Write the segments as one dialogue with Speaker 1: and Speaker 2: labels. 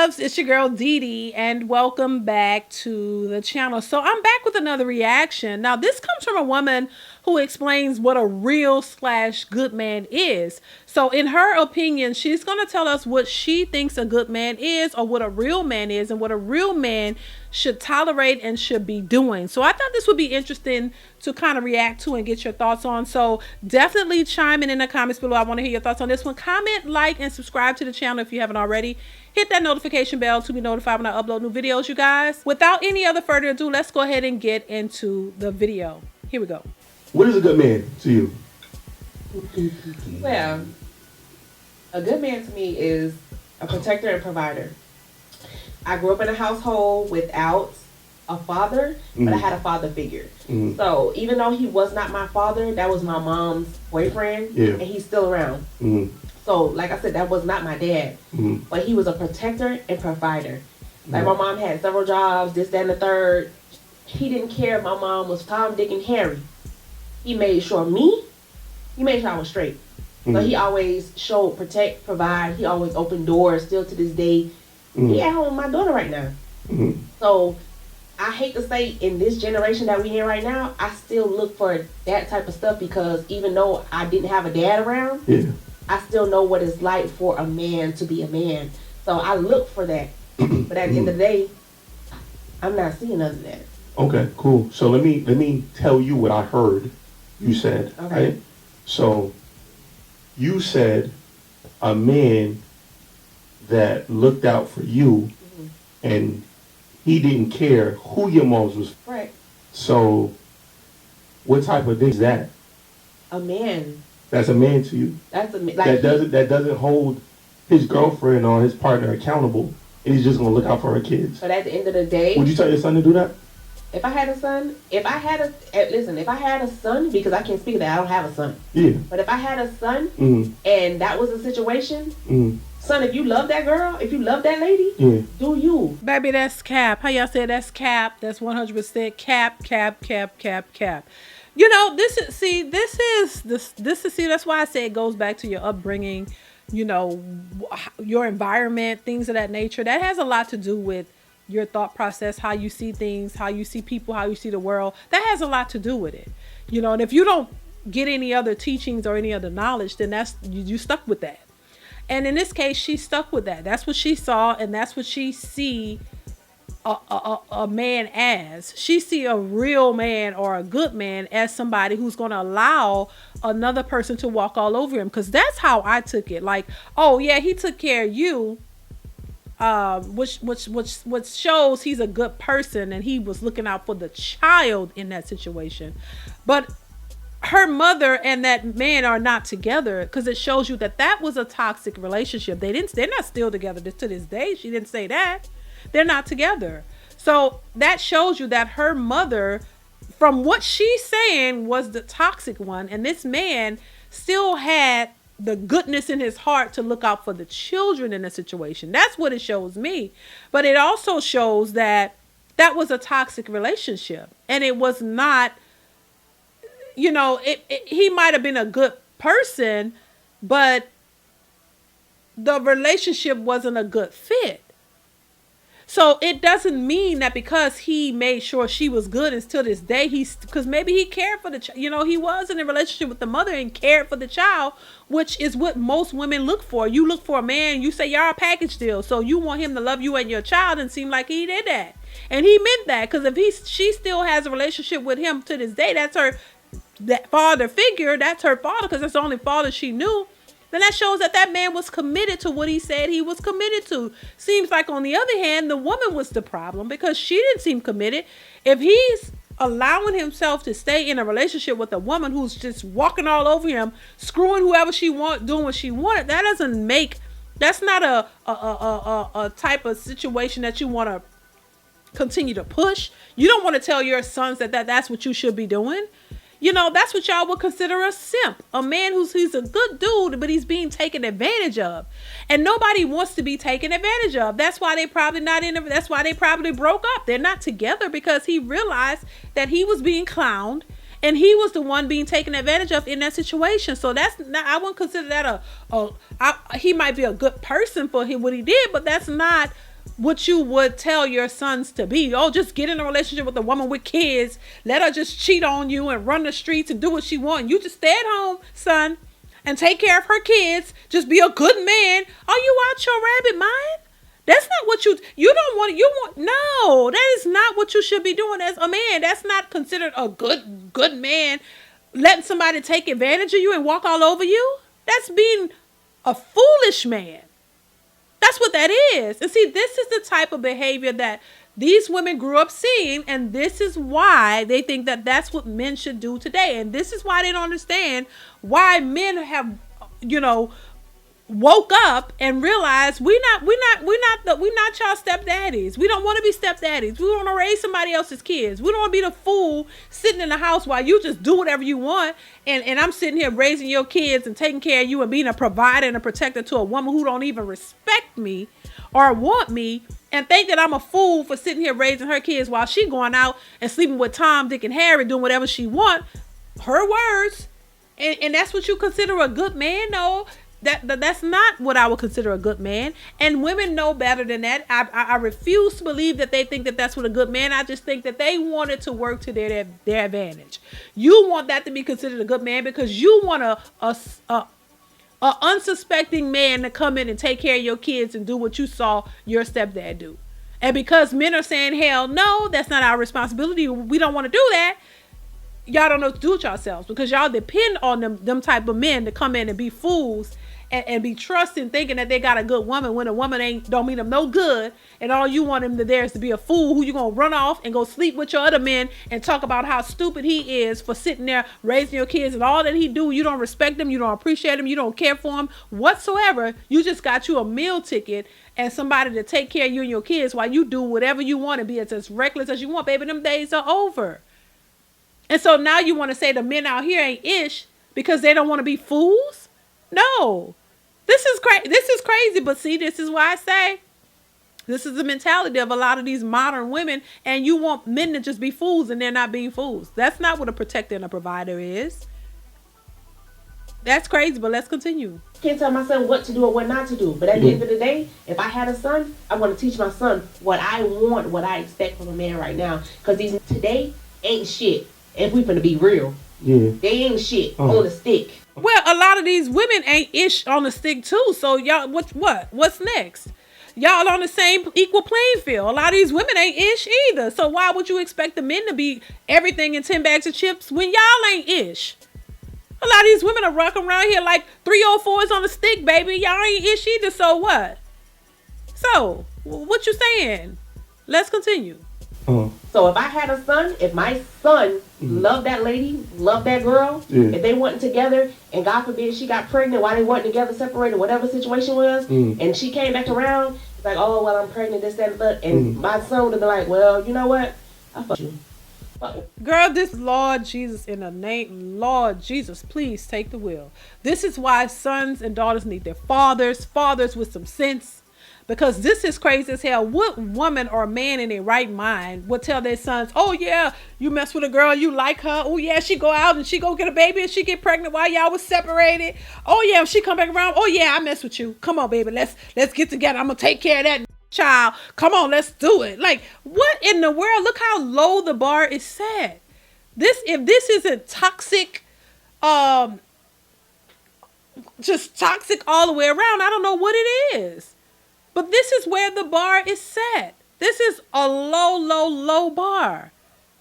Speaker 1: loves? It's your girl DeeDee, and welcome back to the channel. So I'm back with another reaction. Now, this comes from a woman who explains what a real slash good man is. So in her opinion, she's going to tell us what she thinks a good man is, or what a real man is, and what a real man should tolerate and should be doing. So I thought this would be interesting to kind of react to and get your thoughts on. So definitely chime in the comments below. I want to hear your thoughts on this one. Comment, like, and subscribe to the channel if you haven't already. Hit that notification bell to be notified when I upload new videos, you guys. Without any other further ado, let's go ahead and get into the video. Here we go.
Speaker 2: What is a good man to you?
Speaker 3: Well, a good man to me is a protector and provider. I grew up in a household without a father, but I had a father figure. So even though he was not my father, that was my mom's boyfriend, and he's still around. So like I said, that was not my dad, but he was a protector and provider. Like my mom had several jobs, this, that, and the third. He didn't care if my mom was Tom, Dick, and Harry. He made sure I was straight. So he always showed protect, provide. He always opened doors. Still to this day, he at home with my daughter right now. So I hate to say, in this generation that we in right now, I still look for that type of stuff, because even though I didn't have a dad around, I still know what it's like for a man to be a man. So I look for that. But at the end of the day, I'm not seeing none of that.
Speaker 2: Okay, cool. So let me tell you what I heard you said.
Speaker 3: Okay.
Speaker 2: Right? So you said a man that looked out for you, and he didn't care who your moms was.
Speaker 3: Right.
Speaker 2: So what type of thing is that?
Speaker 3: A man.
Speaker 2: That's a man to you.
Speaker 3: That's a man.
Speaker 2: Like that doesn't hold his girlfriend or his partner accountable, and he's just gonna look out for her kids.
Speaker 3: But at the end of the day,
Speaker 2: Would you tell your son to do that?
Speaker 3: if I had a son, if I had a son, because I can't speak of that, I don't have a son.
Speaker 2: Yeah.
Speaker 3: But if I had a son, and that was a situation, son, if you love that girl, if you love that lady, do you?
Speaker 1: Baby, that's cap. How y'all say that's cap? That's 100% cap. You know, that's why I say it goes back to your upbringing, you know, your environment, things of that nature. That has a lot to do with your thought process, how you see things, how you see people, how you see the world. That has a lot to do with it, you know. And if you don't get any other teachings or any other knowledge, then that's you stuck with that. And in this case, she stuck with that. That's what she saw, and that's what she see a man as. She see a real man or a good man as somebody who's going to allow another person to walk all over him. Because that's how I took it. Like, oh yeah, he took care of you. Which shows he's a good person, and he was looking out for the child in that situation. But her mother and that man are not together, because it shows you that was a toxic relationship. They're not still together to this day. She didn't say that. They're not together. So that shows you that her mother, from what she's saying, was the toxic one, and this man still had the goodness in his heart to look out for the children in the situation. That's what it shows me. But it also shows that was a toxic relationship, and it was not, you know, he might have been a good person, but the relationship wasn't a good fit. So it doesn't mean that because he made sure she was good, and till this day because maybe he cared for the child. You know, he was in a relationship with the mother and cared for the child, which is what most women look for. You look for a man, you say y'all a package deal, so you want him to love you and your child, and seem like he did that. And he meant that, because if she still has a relationship with him to this day, that father figure, that's her father, because that's the only father she knew. Then that shows that man was committed to what he said he was committed to. Seems like, on the other hand, the woman was the problem, because she didn't seem committed. If he's allowing himself to stay in a relationship with a woman who's just walking all over him, screwing whoever she want, doing what she wanted, that's not a type of situation that you want to continue to push. You don't want to tell your sons that's what you should be doing. You know, that's what y'all would consider a simp. A man he's a good dude, but he's being taken advantage of. And nobody wants to be taken advantage of. That's why they probably that's why they probably broke up. They're not together, because he realized that he was being clowned, and he was the one being taken advantage of in that situation. So that's not, I wouldn't consider that he might be a good person for what he did, but that's not what you would tell your sons to be. Oh, just get in a relationship with a woman with kids. Let her just cheat on you and run the streets and do what she wants. You just stay at home, son, and take care of her kids. Just be a good man. Are you out your rabbit mind? That's not what you don't want. No, that is not what you should be doing as a man. That's not considered a good man. Letting somebody take advantage of you and walk all over you. That's being a foolish man. That's what that is. And see, this is the type of behavior that these women grew up seeing, and this is why they think that that's what men should do today. And this is why they don't understand why men have, woke up and realized we're not y'all stepdaddies. We don't want to be stepdaddies. We want to raise somebody else's kids. We don't want to be the fool sitting in the house while you just do whatever you want. And I'm sitting here raising your kids and taking care of you and being a provider and a protector to a woman who don't even respect me or want me, and think that I'm a fool for sitting here raising her kids while she going out and sleeping with Tom, Dick, and Harry, doing whatever she want. Her words. And that's what you consider a good man? No. That's not what I would consider a good man. And women know better than that. I refuse to believe that they think that that's what a good man. I just think that they want it to work to their advantage. You want that to be considered a good man because you want a unsuspecting man to come in and take care of your kids and do what you saw your stepdad do. And because men are saying, hell no, that's not our responsibility. We don't want to do that. Y'all don't know what to do with yourselves because y'all depend on them type of men to come in and be fools and be trusting, thinking that they got a good woman when a woman don't mean them no good, and all you want him to there is to be a fool who you gonna run off and go sleep with your other men and talk about how stupid he is for sitting there raising your kids, and all that he do, you don't respect him, you don't appreciate him, you don't care for him whatsoever. You just got you a meal ticket and somebody to take care of you and your kids while you do whatever you want and be as reckless as you want. Baby, them days are over. And so now you want to say the men out here ain't ish because they don't want to be fools? No. This is crazy. But see, this is why I say this is the mentality of a lot of these modern women. And you want men to just be fools and they're not being fools. That's not what a protector and a provider is. That's crazy, but let's continue.
Speaker 3: Can't tell my son what to do or what not to do. But at the end of the day, if I had a son, I'm going to teach my son what I want, what I expect from a man right now. Because these today ain't shit. If we finna be real. Yeah. They ain't shit on the stick.
Speaker 1: Well, a lot of these women ain't ish on the stick too. So y'all, what's next? Y'all on the same equal playing field. A lot of these women ain't ish either. So why would you expect the men to be everything in 10 bags of chips when y'all ain't ish? A lot of these women are rocking around here like 304s on the stick, baby. Y'all ain't ish either. So what? So what you saying? Let's continue.
Speaker 3: So if I had a son, if my son loved that lady, loved that girl, if they wasn't together, and God forbid she got pregnant while they weren't together, separated, whatever situation was, and she came back around, it's like, oh, well, I'm pregnant, this, that, and that, and my son would have been like, well, you know what? I fuck you.
Speaker 1: Girl, this Lord Jesus, in the name, Lord Jesus, please take the wheel. This is why sons and daughters need their fathers with some sense. Because this is crazy as hell. What woman or man in their right mind would tell their sons, oh yeah, you mess with a girl, you like her. Oh yeah, she go out and she go get a baby and she get pregnant while y'all was separated. Oh yeah, if she come back around, oh yeah, I mess with you. Come on, baby, let's get together. I'm gonna take care of that child. Come on, let's do it. Like, what in the world? Look how low the bar is set. If this isn't toxic, just toxic all the way around, I don't know what it is. But this is where the bar is set. This is a low bar.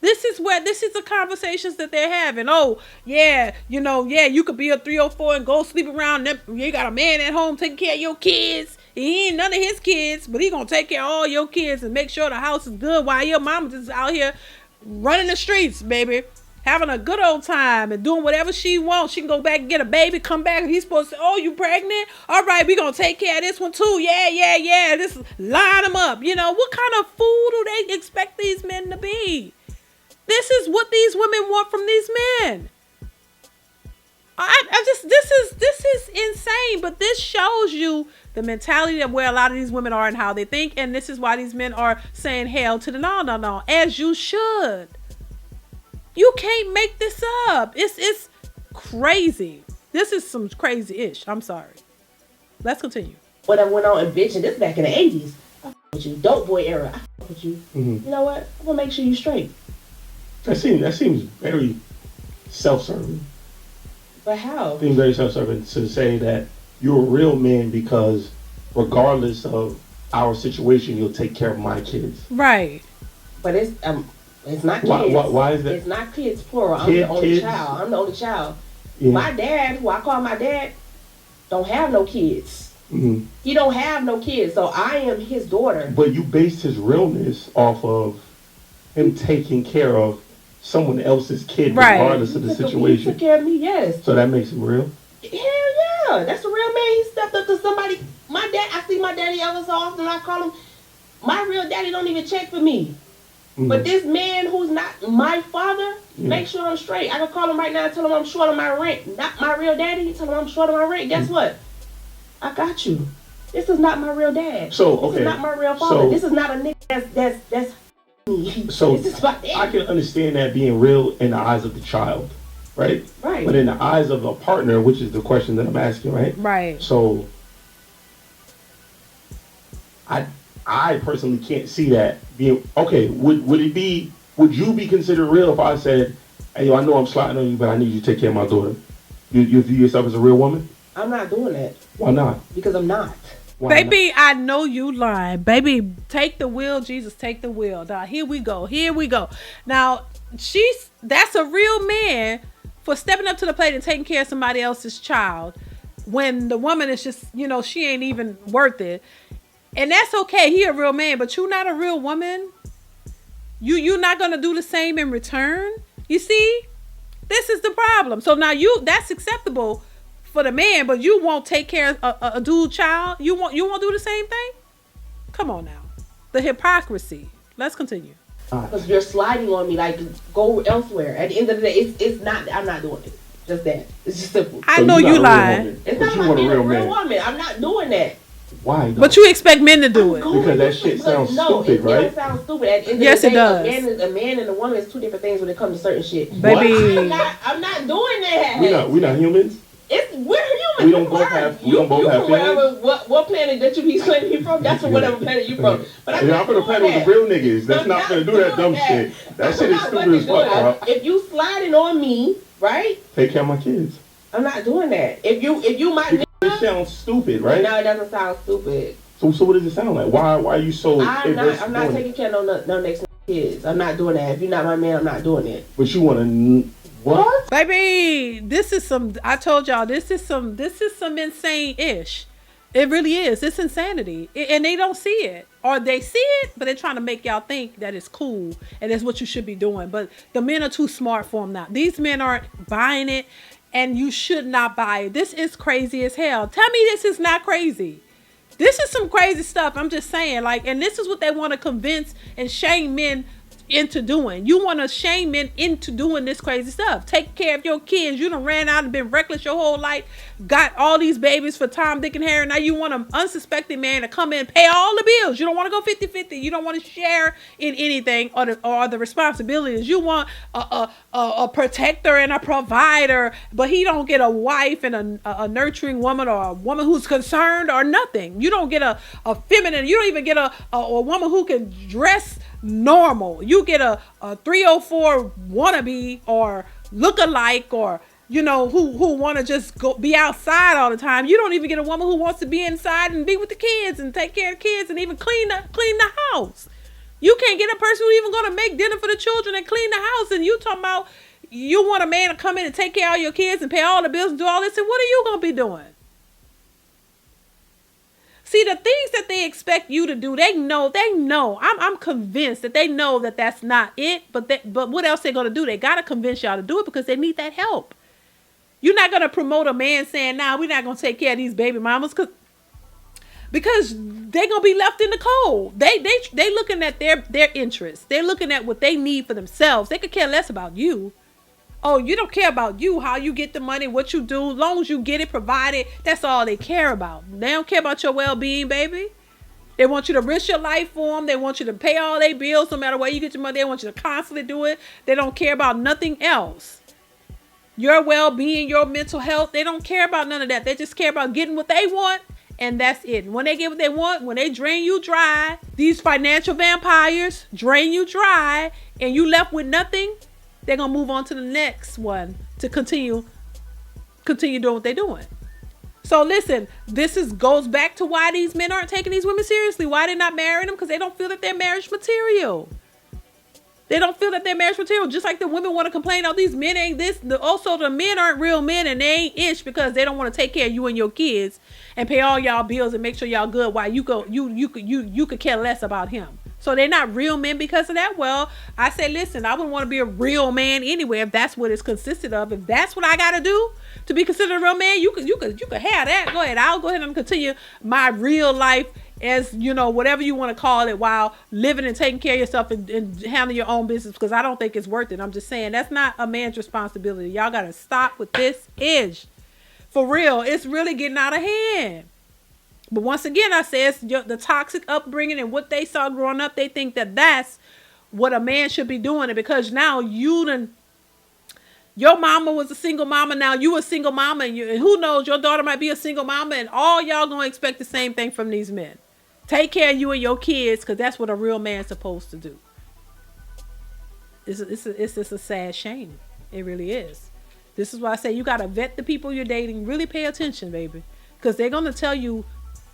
Speaker 1: This is the conversations that they're having. Oh, yeah, you could be a 304 and go sleep around. You got a man at home taking care of your kids. He ain't none of his kids, but he gonna take care of all your kids and make sure the house is good while your mama just out here running the streets, baby. Having a good old time and doing whatever she wants. She can go back and get a baby, come back, and he's supposed to say, oh, you pregnant? All right, we going to take care of this one too. Yeah. Just line them up. What kind of fool do they expect these men to be? This is what these women want from these men. This is insane, but this shows you the mentality of where a lot of these women are and how they think, and this is why these men are saying hell to the no, as you should. You can't make this up. It's crazy. This is some crazy-ish. I'm sorry. Let's continue.
Speaker 3: Whatever went on in bitch, and this back in the 80s. with you. Dope boy era, I fuck with you.
Speaker 2: Mm-hmm.
Speaker 3: You know what? I'm gonna make sure you straight.
Speaker 2: That seems very self-serving.
Speaker 3: But how?
Speaker 2: Seems very self-serving to say that you're a real man because regardless of our situation, you'll take care of my kids.
Speaker 1: Right.
Speaker 3: But it's not kids.
Speaker 2: Why is that?
Speaker 3: It's not kids plural. I'm the only child. I'm the only child. Yeah. My dad, who I call my dad, don't have no kids. Mm-hmm. He don't have no kids, so I am his daughter.
Speaker 2: But you based his realness off of him taking care of someone else's kid, regardless of the situation.
Speaker 3: He took care of me, yes.
Speaker 2: So that makes him real?
Speaker 3: Hell yeah. That's a real man. He stepped up to somebody. My dad, I see my daddy ever so often. I call him, my real daddy don't even check for me. Mm-hmm. But this man who's not my father, make sure I'm straight. I can call him right now and tell him I'm short on my rent. Not my real daddy, tell him I'm short on my rent. Guess what? I got you. This is not my real dad.
Speaker 2: So, okay.
Speaker 3: This is not my real father. This is not a nigga that's me.
Speaker 2: So,
Speaker 3: this is my daddy.
Speaker 2: I can understand that being real in the eyes of the child, right?
Speaker 3: Right.
Speaker 2: But in the eyes of a partner, which is the question that I'm asking, right?
Speaker 1: Right.
Speaker 2: So, I personally can't see that being okay. Would you be considered real if I said, "Hey, I know I'm sliding on you, but I need you to take care of my daughter"? You view yourself as a real woman?
Speaker 3: I'm not doing that.
Speaker 2: Why not?
Speaker 3: Because I'm not.
Speaker 2: Why
Speaker 1: Baby,
Speaker 2: not?
Speaker 1: I know you lying. Baby, take the wheel, Jesus, take the wheel. Now, here we go. Now, that's a real man for stepping up to the plate and taking care of somebody else's child when the woman is just, she ain't even worth it. And that's okay. He a real man, but you're not a real woman. You're not going to do the same in return. You see? This is the problem. So now that's acceptable for the man, but you won't take care of a dude child. You won't do the same thing? Come on now. The hypocrisy. Let's continue.
Speaker 3: Because you're sliding on me, like, go elsewhere. At the end of the day, it's not, I'm not doing it. Just that. It's just simple.
Speaker 1: I know you lying.
Speaker 3: It's not like being a real woman. I'm not doing that.
Speaker 2: Why?
Speaker 1: But you expect men to do it.
Speaker 2: Because that shit sounds stupid, right?
Speaker 3: It sounds stupid. At the end
Speaker 1: yes,
Speaker 3: of the day,
Speaker 1: it does.
Speaker 3: A man and a woman is two different things when it comes to certain shit.
Speaker 1: Baby.
Speaker 3: I'm not doing that.
Speaker 2: We're not humans.
Speaker 3: We're humans.
Speaker 2: We don't both have feelings.
Speaker 3: What planet that you be claiming from? That's from whatever planet you from. But
Speaker 2: I'm from the planet with the real niggas. That's not gonna do that dumb shit. That shit is stupid as fuck, bro.
Speaker 3: If you sliding on me, right?
Speaker 2: Take care of my kids.
Speaker 3: I'm not doing that. If you my
Speaker 2: it sounds stupid, right?
Speaker 3: No, it doesn't sound stupid.
Speaker 2: So what does it sound like? Why are you so?
Speaker 3: I'm not taking care of no next kids. I'm not doing that. If you're not my man, I'm not doing it.
Speaker 2: But you want to what?
Speaker 1: Baby, this is some. I told y'all this is some insane-ish. It really is. It's insanity, and they don't see it, or they see it, but they're trying to make y'all think that it's cool and it's what you should be doing. But the men are too smart for them now. These men aren't buying it, and you should not buy it. This is crazy as hell. Tell me this is not crazy. This is some crazy stuff. I'm just saying, and this is what they want to convince and shame men into doing. You want to shame men into doing this crazy stuff. Take care of your kids. You done ran out and been reckless your whole life. Got all these babies for Tom, Dick, and Harry. Now you want an unsuspecting man to come in and pay all the bills. You don't want to go 50-50. You don't want to share in anything or the responsibilities. You want a protector and a provider, but he don't get a wife and a nurturing woman or a woman who's concerned or nothing. You don't get a feminine. You don't even get a woman who can dress normal. You get a 304 wannabe or look-alike or who want to just go be outside all the time. You don't even get a woman who wants to be inside and be with the kids and take care of the kids and even clean the house. You can't get a person who's even going to make dinner for the children and clean the house, and you talking about you want a man to come in and take care of your kids and pay all the bills and do all this, and what are you going to be doing? See, the things that they expect you to do, they know. I'm convinced that they know that that's not it. But what else they're going to do? They got to convince y'all to do it because they need that help. You're not going to promote a man saying, nah, we're not going to take care of these baby mamas because they're going to be left in the cold. They looking at their interests. They're looking at what they need for themselves. They could care less about you. Oh, you don't care about you, how you get the money, what you do. As long as you get it provided, that's all they care about. They don't care about your well-being, baby. They want you to risk your life for them. They want you to pay all their bills no matter where you get your money. They want you to constantly do it. They don't care about nothing else. Your well-being, your mental health, they don't care about none of that. They just care about getting what they want and that's it. When they get what they want, when they drain you dry, these financial vampires drain you dry, and you left with nothing, they're gonna move on to the next one to continue doing what they're doing. So listen, goes back to why these men aren't taking these women seriously. Why they're not marrying them? Because they don't feel that they're marriage material. They don't feel that they're marriage material. Just like the women want to complain, oh, these men ain't this. Also, the men aren't real men, and they ain't ish because they don't want to take care of you and your kids and pay all y'all bills and make sure y'all good. While you could care less about him. So they're not real men because of that. Well, I say, listen, I wouldn't want to be a real man anyway if that's what it's consisted of. If that's what I got to do to be considered a real man, you could have that. Go ahead. I'll go ahead and continue my real life as, whatever you want to call it, while living and taking care of yourself and handling your own business, because I don't think it's worth it. I'm just saying that's not a man's responsibility. Y'all got to stop with this ish. For real, it's really getting out of hand. But once again, I say it's the toxic upbringing and what they saw growing up. They think that that's what a man should be doing. And because now your mama was a single mama, now you a single mama, and who knows, your daughter might be a single mama, and all y'all gonna expect the same thing from these men. Take care of you and your kids, because that's what a real man's supposed to do. It's just a sad shame. It really is. This is why I say you gotta vet the people you're dating. Really pay attention, baby, because they're gonna tell you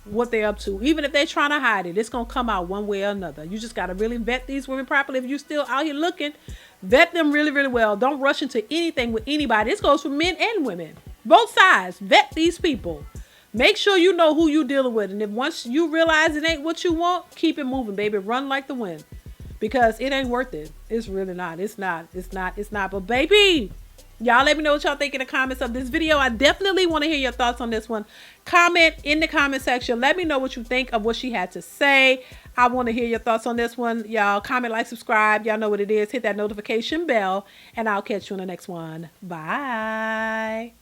Speaker 1: what they're up to. Even if they're trying to hide it, it's gonna come out one way or another. You just gotta really vet these women properly. If you're still out here looking, vet them really, really well. Don't rush into anything with anybody. This goes for men and women, both sides. Vet these people. Make sure you know who you're dealing with, and if once you realize it ain't what you want, keep it moving, baby. Run like the wind, because it ain't worth it. It's really not. It's not. But baby, y'all let me know what y'all think in the comments of this video. I definitely want to hear your thoughts on this one. Comment in the comment section. Let me know what you think of what she had to say. I want to hear your thoughts on this one. Y'all comment, like, subscribe. Y'all know what it is. Hit that notification bell, and I'll catch you on the next one. Bye.